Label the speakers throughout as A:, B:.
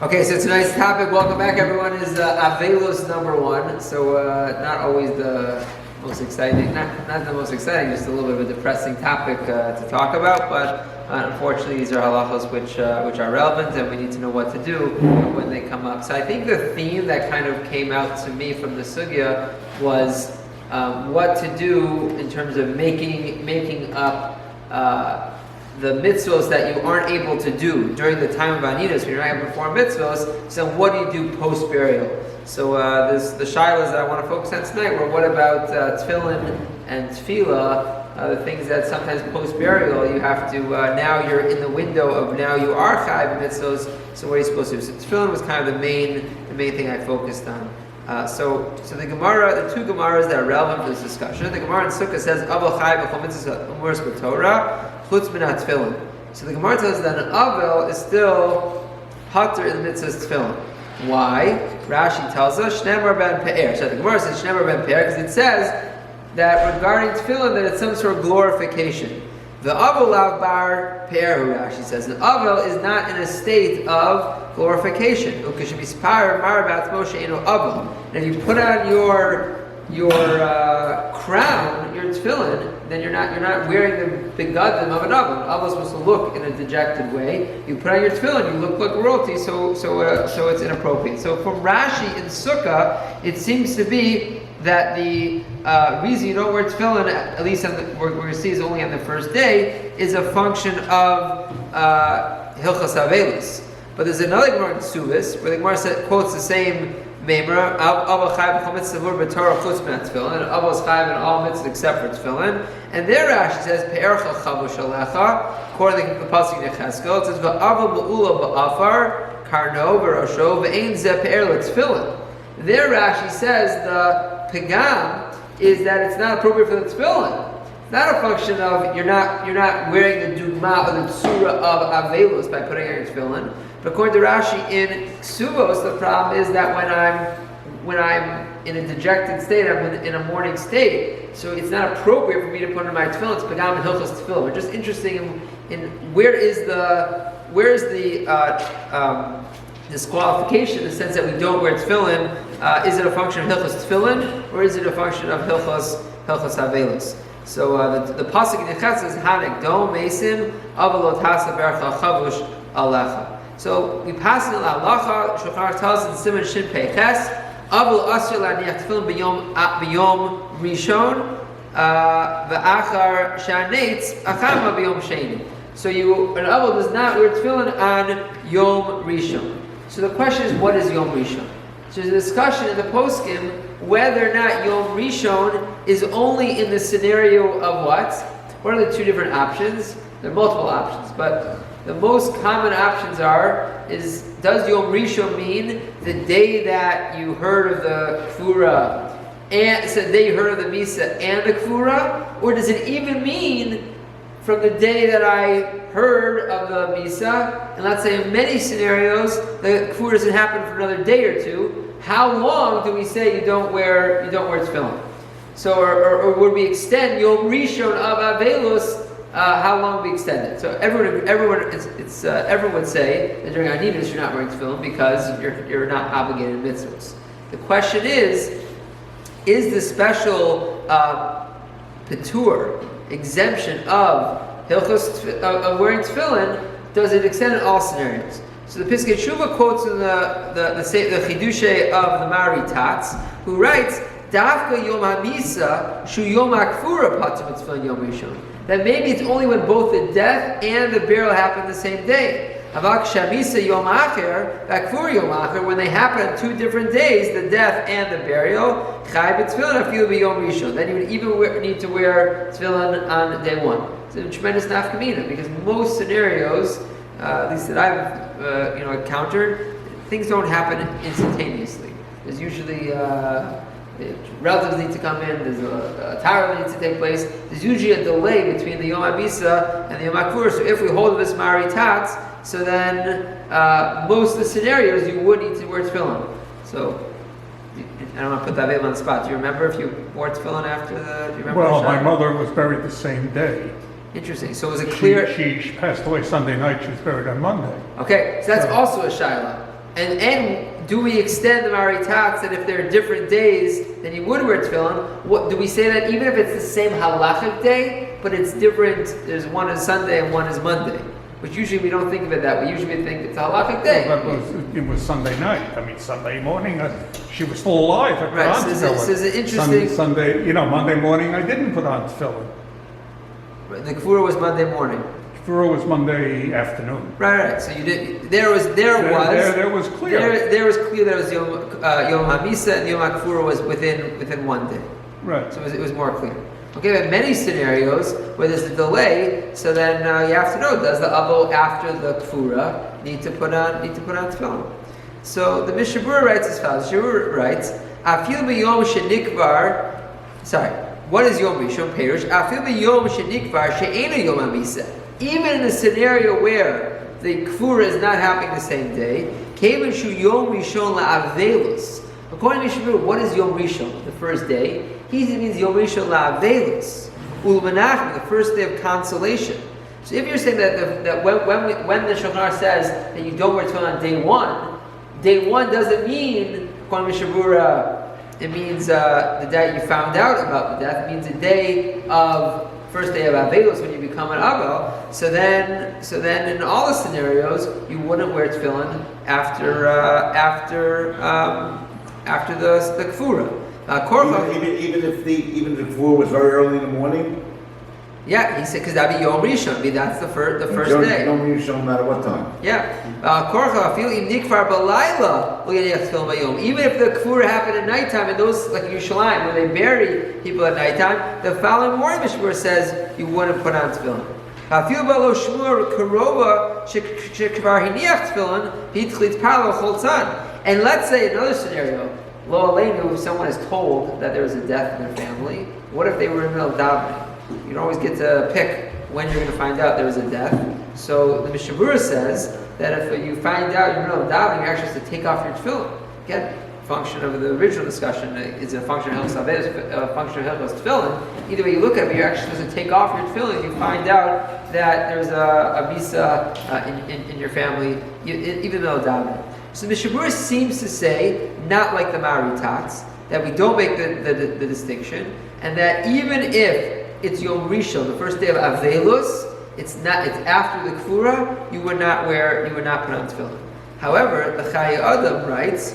A: Okay, so tonight's topic, welcome back everyone, is Aveilut number 1. So not always the most exciting, not the most exciting, just a little bit of a depressing topic to talk about, but unfortunately these are halachos which are relevant and we need to know what to do when they come up. So I think the theme that kind of came out to me from the sugya was what to do in terms of making up the mitzvos that you aren't able to do during the time of Anidus, when you're not able to perform mitzvos. So what do you do post-burial? So the shilas that I want to focus on tonight were, what about tefillin and tefillah, the things that sometimes post-burial you have to, now you're in the window of now you are chayav mitzvos, so what are you supposed to do? So tefillin was kind of the main thing I focused on. So the Gemara, the two Gemaras that are relevant for this discussion, the Gemara in Sukkah says, Aval chai b'chol mitzvahs u'murs b'Torah, chutz min ha'tefillin. So the Gemara tells us that an Avel is still hater in the mitzvahs tefillin. Why? Rashi tells us, Shnemar ben pe'er. So the Gemara says Shnemar ben pe'er because it says that regarding tefillin that it's some sort of glorification. The Avel lav bar pe'er, Rashi says. An Avel is not in a state of glorification. And if you put on your crown, your tefillin, then you're not wearing the begadim of an Avel. An Avel is supposed to look in a dejected way. You put on your tefillin, you look like royalty, so it's inappropriate. So from Rashi in Sukkah, it seems to be that the reason you don't wear tefillin, at least we're going to see is only on the first day, is a function of Hilchas Aveilut. But there's another Gemara in Tzurba where the Gemara quotes the same Memra, Aval chai b'chol mitzvah b'Torah chutz min ha'tefillin, and Aval is chai in all mitzvahs except for tefillin. And there Rashi says, Pe'ercha chavush alecha, according to the pasuk in Yechezkel, it says, V'aval b'ula ba'afar, karno v'rosho, v'ein zeh pe'er l'tefillin. There Rashi says the pegam is that it's not appropriate for the tefillin. It's not a function of you're not wearing the dugma or the tzura of Aveilut by putting on your tefillin. But according to Rashi in Ksuvos, the problem is that when I'm in a dejected state, I'm in a mourning state, so it's not appropriate for me to put on my tefillin. It's pegam and hilchos tefillin. We're just interested in where is the disqualification in the sense that we don't wear tefillin. Is it a function of hilchos tefillin or is it a function of hilchos Aveilut? So the pasuk in Yechezkel says, "Hanek do mesim avalot hasa bercha chavush alecha." So we pass in halacha. Shulchan tells us in Siman Shin Peiches, "Aval asher laniach tefillin b'yom rishon v'achar shanetz achama b'yom sheni." So an aval does not wear tefillin on Yom Rishon. So the question is, what is Yom Rishon? So there's a discussion in the poskim whether or not Yom Rishon is only in the scenario of what? What are the two different options? There are multiple options, but the most common options does Yom Rishon mean the day that you heard of the Kfura, and it's the day you heard of the Misa and the Kfura, or does it even mean from the day that I heard of the Misa? And let's say in many scenarios the Kfura doesn't happen for another day or two. How long do we say you don't wear tefillin? So, or would we extend Yom Rishon of Aveilut? How long do we extend it? So everyone would say that during Anidus you're not wearing tefillin because you're not obligated in mitzvahs. The question is the special patur exemption of hilchos of wearing tefillin, does it extend in all scenarios? So the Piskei Tshuva quotes in the Chidushei of the Maritatz, who writes, Dafka Yom HaMisa Shu Yom HaKfura Patur Mitzvah Yom Rishon. That maybe it's only when both the death and the burial happen the same day. Havak Shamisa Yom Acher, Bakfur Yom Acher, when they happen on 2 different days, the death and the burial, Chai b'tefillin afilu b'Yom Rishon. Then you would even need to wear tefillin on day 1. It's a tremendous nafkamina because most scenarios, at least that I've encountered, things don't happen instantaneously. There's usually relatives need to come in, there's a tara that needs to take place. There's usually a delay between the Yom HaMisa and the Yom HaKfur. So if we hold this Maritatz, so then most of the scenarios you would need to wear tefillin. So I don't want to put that on the spot. Do you remember if you wore tefillin after the? Do you remember?
B: Well, my mother was buried the same day.
A: Interesting. So was it clear?
B: She passed away Sunday night. She was buried on Monday.
A: Okay, so that's also a shaila. And do we extend the maritats that if there are different days then you would wear tefillin? What do we say that even if it's the same halachic day, but it's different? There's one is Sunday and one is Monday, which usually we don't think of it that way. Usually we think it's a halachic day.
B: It was Sunday night. I mean, Sunday morning, she was still alive. I put
A: Right.
B: on
A: So
B: tefillin.
A: it's an interesting.
B: Sunday, Monday morning, I didn't put on tefillin.
A: The kfura was Monday morning.
B: Tefillah was Monday afternoon.
A: Right. So you did. There was
B: There was clear.
A: There was clear that it was Yom Hamisa and Yom HaKfura was within one day.
B: Right.
A: So it was more clear. Okay, but many scenarios where there's a delay, so then you have to know: does the avo after the kfura need to put on tefillin? So the Mishnah Berurah writes as follows. Berurah writes, "Afil b'yom shenikvar." Sorry, what is Yom Rishon Perush? Afil b'yom shenikvar she'ena Yom Hamisa. Even in a scenario where the kfura is not happening the same day, kevan shu Yom Rishon la'avelus. According to Mishnah Berurah, what is Yom Rishon? The first day. He means Yom Rishon la'avelus. Ulmanachim, the first day of consolation. So if you're saying that when the Shulchan Aruch says that you don't wear tefillin on day one doesn't mean, according to Mishnah Berurah, it means the day you found out about the death. It means the day of first day of Aveilut when you become an Avel. So then in all the scenarios you wouldn't wear tefillin after the kfura.
C: Even if the kfura was very early in the morning.
A: Yeah, he said because that'd be Yom Rishon. That's the first day.
C: Yom Rishon, no matter what time.
A: Yeah. Even if the kfura happened at nighttime, and those like Yerushalayim where they bury people at nighttime, the following morning Mishnah Berurah says you wouldn't put on tefillin. And let's say another scenario. Lo aleinu, if someone is told that there was a death in their family, what if they were in the middle of davening? You don't always get to pick when you're going to find out there was a death. So the Mishnah Berurah says that if you find out you're in the middle of davening, you actually have to take off your tefillin. Again, function of the original discussion is a function of Hilchos Aveilut, a function of Hilchos tefillin. Either way you look at it, you're actually supposed to take off your tefillin if you find out that there's a misa in your family, even in the middle of davening. So the Mishnah Berurah seems to say, not like the Maritats, that we don't make the distinction, and that even if it's Yom Rishon, the first day of Aveilus, it's after the Kfura, you would not put on tefillin. However, the Chayei Adam writes,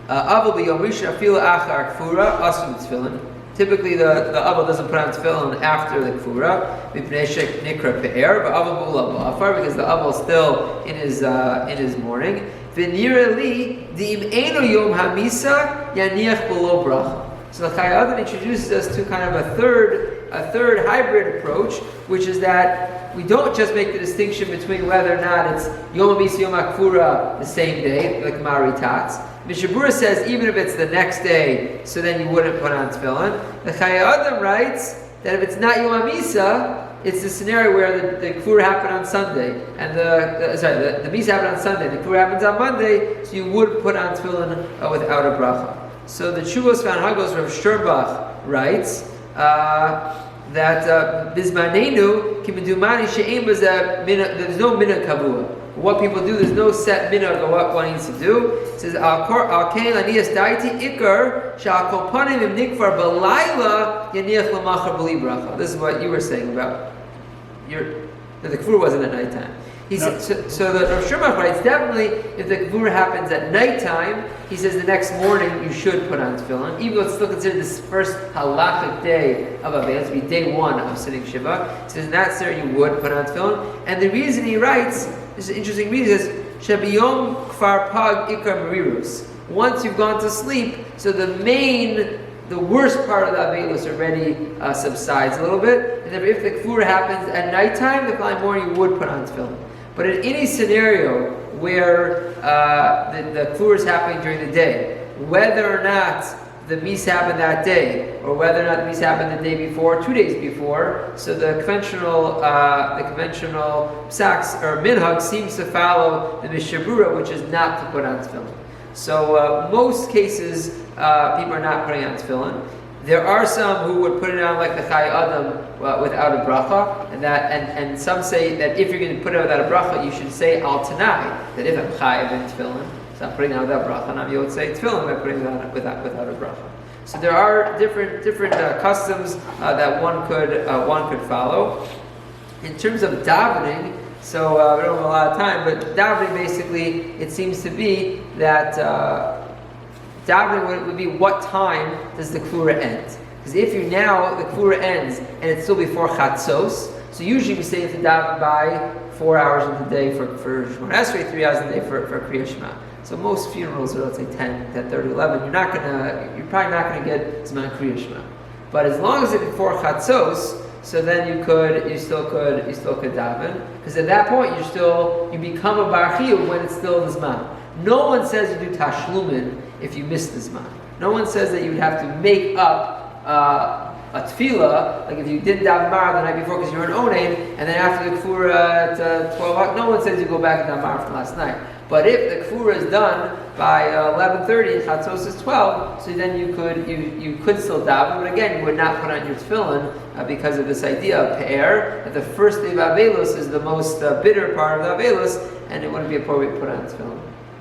A: Aval b'Yom Rishon afilu achar Kfura asu tefillin. Typically, the Aval doesn't put on tefillin after the Kfura, mipnei nikra pe'er, but Aval b'ula ba'afar, because the Aval is still in his mourning. V'nira li di'im eino Yom Hamisa yaniach below bracha. So the Chayei Adam introduces us to kind of a third hybrid approach, which is that we don't just make the distinction between whether or not it's Yom HaMisa, Yom HaKfura the same day, like Maritats. Mishnah Berurah says even if it's the next day, so then you wouldn't put on tefillin. The Chayei Adam writes that if it's not Yom HaMisa, it's the scenario where the Kfura happened on Sunday, and the Misa happened on Sunday, the Kfura happens on Monday, so you would put on tefillin without a bracha. So the Tshuvos V'Hanhagos Rav Tzurba writes that Bizmanenu Kimedumani She'em there's no minhag kavua. What people do, there's no set minhag of what one needs to do. It says Al Kain Lanias Daiti Ikar Shal Kopanim Im Nikvar Balayla Yaniach Lamachar B'li Bracha. This is what you were saying about that the kfur wasn't at nighttime. He said, so the Rav Tzurba writes, definitely if the kfur happens at nighttime, he says the next morning you should put on tefillin, even though it's still considered this first halachic day of Aveilut, to be day one of sitting Shiva. He says in that scenario you would put on tefillin. And the reason he writes, this is an interesting reason, is Shabiyom Kfar Pag Ikar Merirus. Once you've gone to sleep, so the worst part of the Aveilut already subsides a little bit. And if the kfura happens at nighttime, the following morning you would put on tefillin. But in any scenario where the kfura is happening during the day, whether or not the misa happened that day, or whether or not the misa happened the day before, 2 days before, so the conventional psaks or minhag seems to follow the Mishnah Berurah, which is not to put on tefillin. So most cases, people are not putting on tefillin. There are some who would put it on like the Chai Adam without a bracha, and some say that if you're going to put it without a bracha, you should say al tanai, that if I'm chayiv in tefillin, so I'm putting it without bracha, and you would say tefillin by putting it on without a bracha. So there are different customs that one could follow. In terms of davening, so we don't have a lot of time, but davening basically, it seems to be that davening would be what time does the kfura end? Because if the kfura ends and it's still before chatzos, so usually we say you have to daven by 4 hours in the day for Shemona Esrei, 3 hours in the day for Kriya Shema. So most funerals are, let's say 10, 10:30, 11. You're probably not gonna get Zman Kriya Shema. But as long as it's before chatzos, so then you still could daven, because at that point you become a bar chiyuv when it's still the zman. No one says you do tashlumin if you miss the zman. No one says that you would have to make up a tefillah, like if you didn't daven mar the night before because you were an onein, and then after the kfura at 12 o'clock, no one says you go back and daven mar from last night. But if the kfura is done by 11:30 and chatzos is 12, so then you could still daven, but again you would not put on your tefillin because of this idea of pe'er, that the first day of Aveilus is the most bitter part of the Aveilus, and it wouldn't be appropriate to put on tefillin.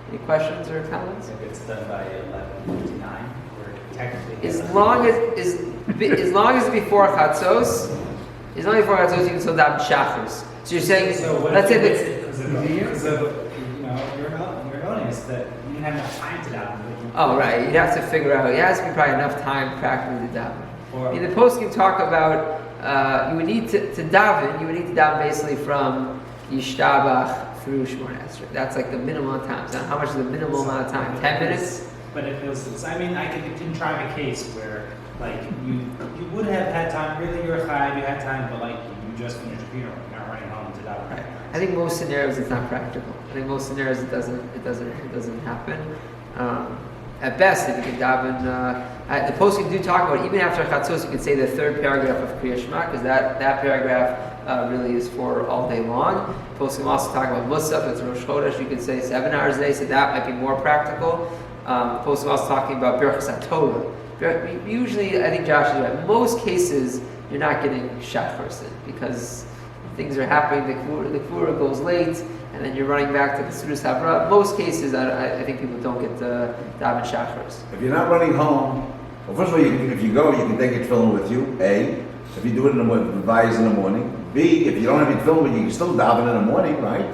A: Any questions or comments?
D: If it's done by 11:59, or technically
A: As long as it's before chatzos, you can still daven shachris. So you're saying,
D: so what
A: let's
D: if
A: say
D: you
A: that.
D: miss it because of your notice that you didn't have enough time to daven.
A: Oh right, you'd have to figure out. It has to be probably enough time practically to daven. In the poskim talk about you would need to daven. You would need to daven basically from Yishtabach through Shemona Esrei. That's like the minimum time. So how much is the minimal amount of time? 10 minutes.
D: But if it was, I can contrive a case where like you would have had time. Really, you're high. You had time, but like you just finished your funeral. You're not running home to daven.
A: Right. I think most scenarios it's not practical. I think most scenarios it doesn't happen. At best, if you can daven, the poskim do talk about even after chatzos, you can say the third paragraph of Kriya Shema, because that paragraph really is for all day long. Poskim also talk about Musaf, it's Rosh Chodesh. You can say 7 hours a day, so that might be more practical. Poskim also talking about Birchas HaTorah. Usually, I think Josh is right. Most cases, you're not getting shachris because things are happening. The kfura goes late, and then you're running back to the Sudas Havra. Most cases, I think people don't get daven shachris.
C: If you're not running home, well, first of all, if you go, you can take your tefillin with you. A, if you do it in the morning. B, if you don't have your tefillin with you, you can still daven in the morning, right?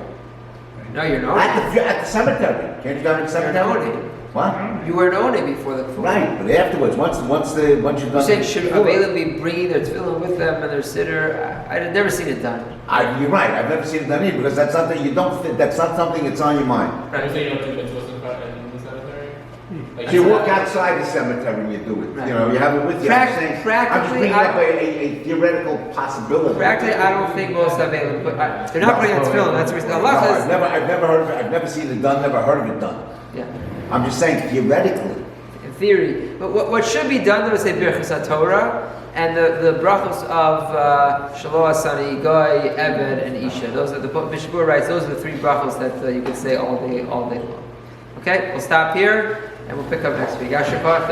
A: No, you're not.
C: At the cemetery. Can't you daven at the cemetery? What?
A: You were an one before the kfura.
C: Right, but afterwards, once you've done.
A: You saying should Aveilut be bringing their tefillin with them and their sitter? I've never seen it done.
C: You're right. I've never seen it done either because that's something you don't. That's not something that's on your mind.
E: Right. So you don't do it in the cemetery?
C: So you walk outside the cemetery and you do it.
A: Right.
C: You know, you have it with you. I'm just bringing up a theoretical possibility.
A: Practically, I don't think most Aveilut put. They're not putting on tefillin. That's the reason. Allah says.
C: I've never heard of it. I've never seen it done. Never heard of it done.
A: Yeah.
C: I'm just saying theoretically.
A: In theory, but what should be done though is say Birchas HaTorah and the brachos of Shaloah, Sani, Goy, Eved, and Isha. Those are the Mishmur writes. Those are the 3 brachos that you could say all day long. Okay, we'll stop here and we'll pick up next week. Yashar Koach.